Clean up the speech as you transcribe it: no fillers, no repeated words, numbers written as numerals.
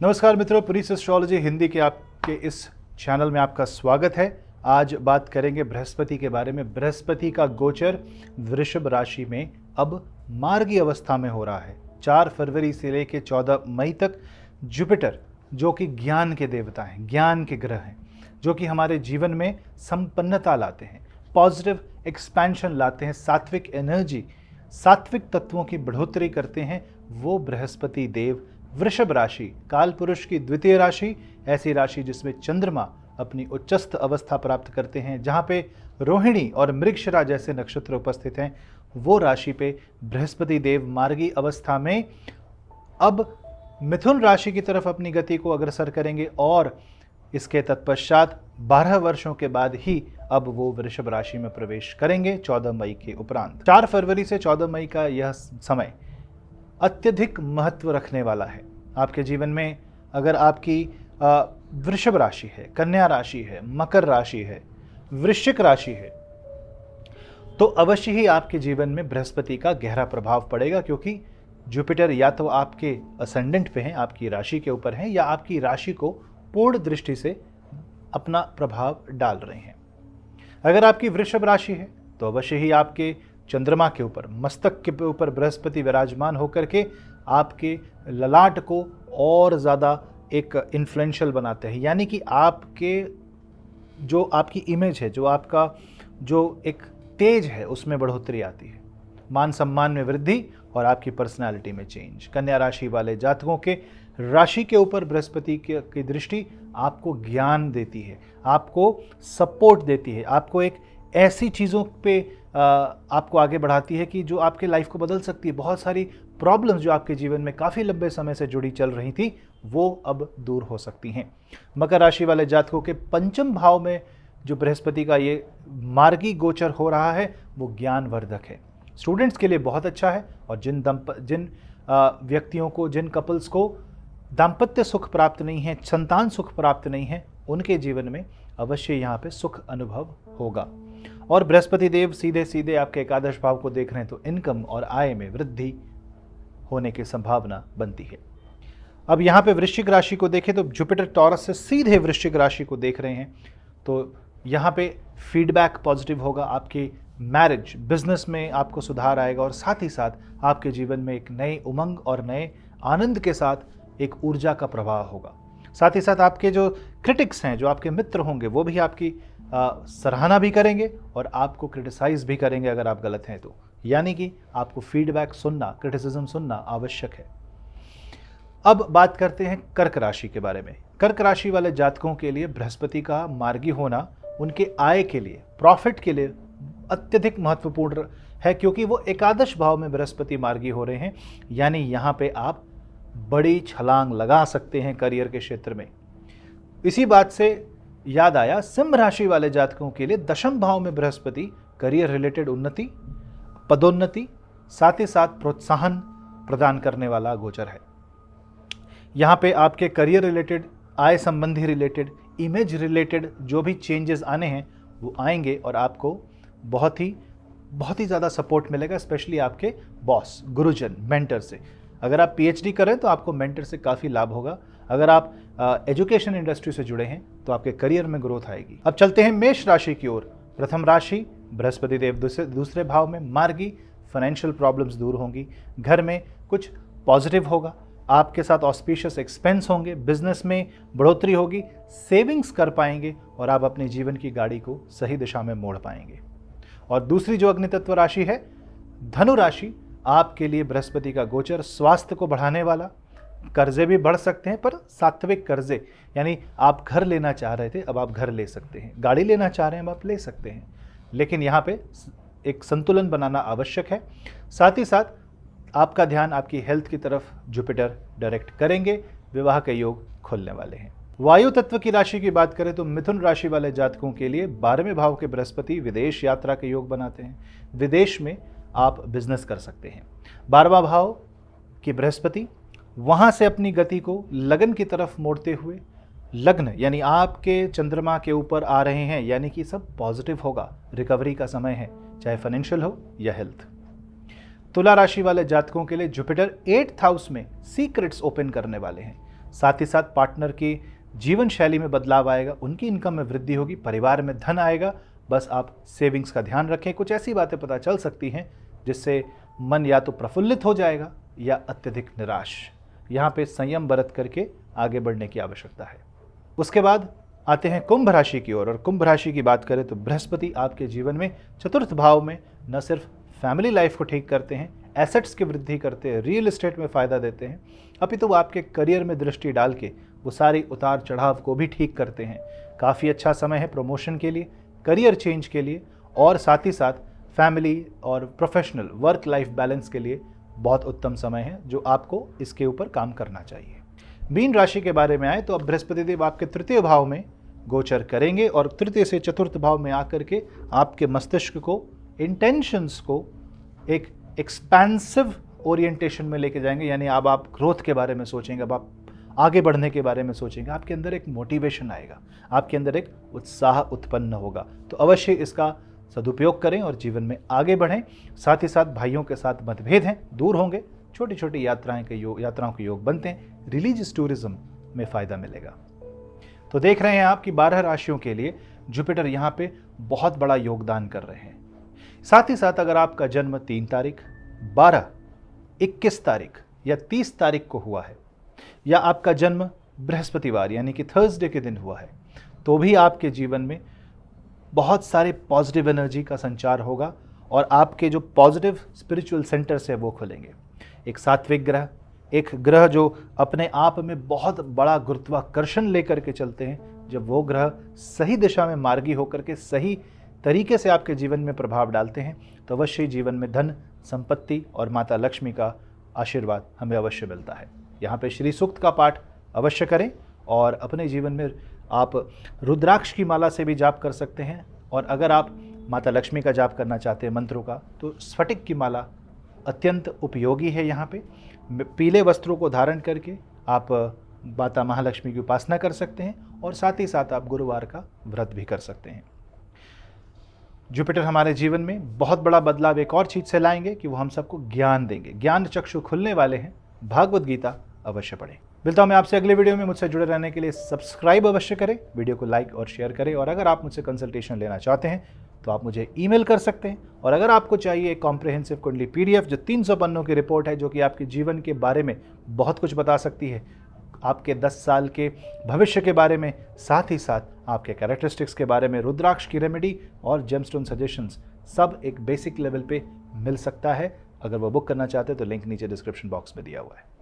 नमस्कार मित्रों, पुरीस एस्ट्रोलॉजी हिंदी के आपके इस चैनल में आपका स्वागत है। आज बात करेंगे बृहस्पति के बारे में। बृहस्पति का गोचर वृषभ राशि में अब मार्गी अवस्था में हो रहा है। 4 फरवरी से लेकर 14 मई तक जुपिटर, जो कि ज्ञान के देवता हैं, ज्ञान के ग्रह हैं, जो कि हमारे जीवन में संपन्नता लाते हैं, पॉजिटिव एक्सपेंशन लाते हैं, सात्विक एनर्जी, सात्विक तत्वों की बढ़ोतरी करते हैं, वो बृहस्पति देव वृषभ राशि, काल पुरुष की द्वितीय राशि, ऐसी राशि जिसमें चंद्रमा अपनी उच्चस्थ अवस्था प्राप्त करते हैं, जहाँ पे रोहिणी और मृगशिरा जैसे नक्षत्र उपस्थित हैं, वो राशि पे बृहस्पति देव मार्गी अवस्था में अब मिथुन राशि की तरफ अपनी गति को अग्रसर करेंगे और इसके तत्पश्चात 12 वर्षों के बाद ही अब वो वृषभ राशि में प्रवेश करेंगे 14 मई के उपरांत। 4 फरवरी से 14 मई का यह समय अत्यधिक महत्व रखने वाला है आपके जीवन में। अगर आपकी वृषभ राशि है, कन्या राशि है, मकर राशि है, वृश्चिक राशि है, तो अवश्य ही आपके जीवन में बृहस्पति का गहरा प्रभाव पड़ेगा, क्योंकि जुपिटर या तो आपके असेंडेंट पे हैं, आपकी राशि के ऊपर हैं, या आपकी राशि को पूर्ण दृष्टि से अपना प्रभाव डाल रहे हैं। अगर आपकी वृषभ राशि है तो अवश्य ही आपके चंद्रमा के ऊपर, मस्तक के ऊपर बृहस्पति विराजमान होकर के आपके ललाट को और ज़्यादा एक इन्फ्लुएंशियल बनाते हैं, यानी कि आपके जो आपकी इमेज है, जो आपका जो एक तेज है, उसमें बढ़ोतरी आती है, मान सम्मान में वृद्धि और आपकी पर्सनालिटी में चेंज। कन्या राशि वाले जातकों के राशि के ऊपर बृहस्पति की दृष्टि आपको ज्ञान देती है, आपको सपोर्ट देती है, आपको एक ऐसी चीज़ों पे आपको आगे बढ़ाती है कि जो आपके लाइफ को बदल सकती है। बहुत सारी प्रॉब्लम्स जो आपके जीवन में काफ़ी लंबे समय से जुड़ी चल रही थी, वो अब दूर हो सकती हैं। मकर राशि वाले जातकों के पंचम भाव में जो बृहस्पति का ये मार्गी गोचर हो रहा है, वो ज्ञानवर्धक है। स्टूडेंट्स के लिए बहुत अच्छा है, और जिन व्यक्तियों को, जिन कपल्स को दाम्पत्य सुख प्राप्त नहीं है, संतान सुख प्राप्त नहीं है, उनके जीवन में अवश्य यहाँ पे सुख अनुभव होगा। और बृहस्पति देव सीधे सीधे आपके एकादश भाव को देख रहे हैं, तो इनकम और आय में वृद्धि होने की संभावना बनती है। अब यहाँ पे वृश्चिक राशि को देखें तो जुपिटर टॉरस से सीधे वृश्चिक राशि को देख रहे हैं, तो यहाँ पे फीडबैक पॉजिटिव होगा। आपकी मैरिज, बिजनेस में आपको सुधार आएगा, और साथ ही साथ आपके जीवन में एक नए उमंग और नए आनंद के साथ एक ऊर्जा का प्रवाह होगा। साथ ही साथ आपके जो क्रिटिक्स हैं, जो आपके मित्र होंगे, वो भी आपकी सराहना भी करेंगे और आपको क्रिटिसाइज भी करेंगे अगर आप गलत हैं तो, यानी कि आपको फीडबैक सुनना, क्रिटिसिज्म सुनना आवश्यक है। अब बात करते हैं कर्क राशि के बारे में। कर्क राशि वाले जातकों के लिए बृहस्पति का मार्गी होना उनके आय के लिए, प्रॉफिट के लिए अत्यधिक महत्वपूर्ण है, क्योंकि वो एकादश भाव में बृहस्पति मार्गी हो रहे हैं, यानी यहाँ पे आप बड़ी छलांग लगा सकते हैं करियर के क्षेत्र में। इसी बात से याद आया, सिंह राशि वाले जातकों के लिए दशम भाव में बृहस्पति करियर रिलेटेड उन्नति, पदोन्नति, साथ ही साथ प्रोत्साहन प्रदान करने वाला गोचर है। यहाँ पे आपके करियर रिलेटेड, आय संबंधी रिलेटेड, इमेज रिलेटेड जो भी चेंजेस आने हैं वो आएंगे, और आपको बहुत ही ज़्यादा सपोर्ट मिलेगा, स्पेशली आपके बॉस, गुरुजन, मेंटर से। अगर आप पीएचडी करें तो आपको मेंटर से काफ़ी लाभ होगा। अगर आप एजुकेशन इंडस्ट्री से जुड़े हैं तो आपके करियर में ग्रोथ आएगी। अब चलते हैं मेष राशि की ओर। प्रथम राशि, बृहस्पति देव दूसरे भाव में मार्गी, फाइनेंशियल प्रॉब्लम्स दूर होंगी, घर में कुछ पॉजिटिव होगा, आपके साथ ऑस्पिशियस एक्सपेंस होंगे, बिजनेस में बढ़ोतरी होगी, सेविंग्स कर पाएंगे, और आप अपने जीवन की गाड़ी को सही दिशा में मोड़ पाएंगे। और दूसरी जो अग्नितत्व राशि है, धनु राशि, आपके लिए बृहस्पति का गोचर स्वास्थ्य को बढ़ाने वाला, कर्जे भी बढ़ सकते हैं, पर सात्विक कर्जे, यानी आप घर लेना चाह रहे थे, अब आप घर ले सकते हैं, गाड़ी लेना चाह रहे हैं, अब आप ले सकते हैं, लेकिन यहाँ पे एक संतुलन बनाना आवश्यक है। साथ ही साथ आपका ध्यान आपकी हेल्थ की तरफ जुपिटर डायरेक्ट करेंगे, विवाह के योग खुलने वाले हैं। वायु तत्व की राशि की बात करें तो मिथुन राशि वाले जातकों के लिए 12वें भाव के बृहस्पति विदेश यात्रा के योग बनाते हैं, विदेश में आप बिजनेस कर सकते हैं। 12वां भाव की बृहस्पति वहाँ से अपनी गति को लगन की तरफ मोड़ते हुए, लग्न यानी आपके चंद्रमा के ऊपर आ रहे हैं, यानी कि सब पॉजिटिव होगा, रिकवरी का समय है, चाहे फाइनेंशियल हो या हेल्थ। तुला राशि वाले जातकों के लिए जुपिटर 8th हाउस में सीक्रेट्स ओपन करने वाले हैं, साथ ही साथ पार्टनर की जीवन शैली में बदलाव आएगा, उनकी इनकम में वृद्धि होगी, परिवार में धन आएगा। बस आप सेविंग्स का ध्यान रखें। कुछ ऐसी बातें पता चल सकती हैं जिससे मन या तो प्रफुल्लित हो जाएगा या अत्यधिक निराश। यहाँ पे संयम बरत करके आगे बढ़ने की आवश्यकता है। उसके बाद आते हैं कुंभ राशि की ओर। और कुंभ राशि की बात करें तो बृहस्पति आपके जीवन में चतुर्थ भाव में न सिर्फ फैमिली लाइफ को ठीक करते हैं, एसेट्स की वृद्धि करते हैं, रियल एस्टेट में फ़ायदा देते हैं, अपितु वो आपके करियर में दृष्टि डाल के वो सारी उतार चढ़ाव को भी ठीक करते हैं। काफ़ी अच्छा समय है प्रमोशन के लिए, करियर चेंज के लिए, और साथ ही साथ फैमिली और प्रोफेशनल वर्क लाइफ बैलेंस के लिए बहुत उत्तम समय है, जो आपको इसके ऊपर काम करना चाहिए। मीन राशि के बारे में आए तो अब बृहस्पति देव आपके तृतीय भाव में गोचर करेंगे और तृतीय से चतुर्थ भाव में आकर के आपके मस्तिष्क को, इंटेंशंस को एक एक्सपेंसिव ओरिएंटेशन में लेके जाएंगे। यानी अब आप ग्रोथ के बारे में सोचेंगे, अब आप आगे बढ़ने के बारे में सोचेंगे, आपके अंदर एक मोटिवेशन आएगा, आपके अंदर एक उत्साह उत्पन्न होगा। तो अवश्य इसका सदुपयोग करें और जीवन में आगे बढ़ें। साथ ही साथ भाइयों के साथ मतभेद हैं, दूर होंगे, छोटी छोटी यात्राओं के योग बनते हैं, रिलीजियस टूरिज्म में फ़ायदा मिलेगा। तो देख रहे हैं आप कि 12 राशियों के लिए जुपिटर यहाँ पे बहुत बड़ा योगदान कर रहे हैं। साथ ही साथ अगर आपका जन्म 3 तारीख, 12, 21 तारीख या 30 तारीख को हुआ है, या आपका जन्म बृहस्पतिवार यानी कि थर्सडे के दिन हुआ है, तो भी आपके जीवन में बहुत सारे पॉजिटिव एनर्जी का संचार होगा और आपके जो पॉजिटिव स्पिरिचुअल सेंटर्स है वो खुलेंगे। एक सात्विक ग्रह, एक ग्रह जो अपने आप में बहुत बड़ा गुरुत्वाकर्षण लेकर के चलते हैं, जब वो ग्रह सही दिशा में मार्गी होकर के सही तरीके से आपके जीवन में प्रभाव डालते हैं, तो अवश्य जीवन में धन, संपत्ति और माता लक्ष्मी का आशीर्वाद हमें अवश्य मिलता है। यहाँ पे श्री सूक्त का पाठ अवश्य करें और अपने जीवन में आप रुद्राक्ष की माला से भी जाप कर सकते हैं, और अगर आप माता लक्ष्मी का जाप करना चाहते हैं मंत्रों का, तो स्फटिक की माला अत्यंत उपयोगी है। यहाँ पे पीले वस्त्रों को धारण करके आप माता महालक्ष्मी की उपासना कर सकते हैं, और साथ ही साथ आप गुरुवार का व्रत भी कर सकते हैं। जुपिटर हमारे जीवन में बहुत बड़ा बदलाव एक और चीज़ से लाएंगे कि वो हम सबको ज्ञान देंगे, ज्ञान चक्षु खुलने वाले हैं। भागवत गीता अवश्य पढ़ें। मिलता हूं मैं आपसे अगले वीडियो में। मुझसे जुड़े रहने के लिए सब्सक्राइब अवश्य करें, वीडियो को लाइक और शेयर करें, और अगर आप मुझसे कंसल्टेशन लेना चाहते हैं तो आप मुझे ईमेल कर सकते हैं। और अगर आपको चाहिए एक कॉम्प्रिहेंसिव कुंडली PDF जो 300 पन्नों की रिपोर्ट है, जो कि आपके जीवन के बारे में बहुत कुछ बता सकती है, आपके 10 साल के भविष्य के बारे में, साथ ही साथ आपके कैरेक्टरिस्टिक्स के बारे में, रुद्राक्ष की रेमेडी और जेमस्टोन सजेशंस, सब एक बेसिक लेवल पे मिल सकता है। अगर वो बुक करना चाहते हैं तो लिंक नीचे डिस्क्रिप्शन बॉक्स में दिया हुआ है।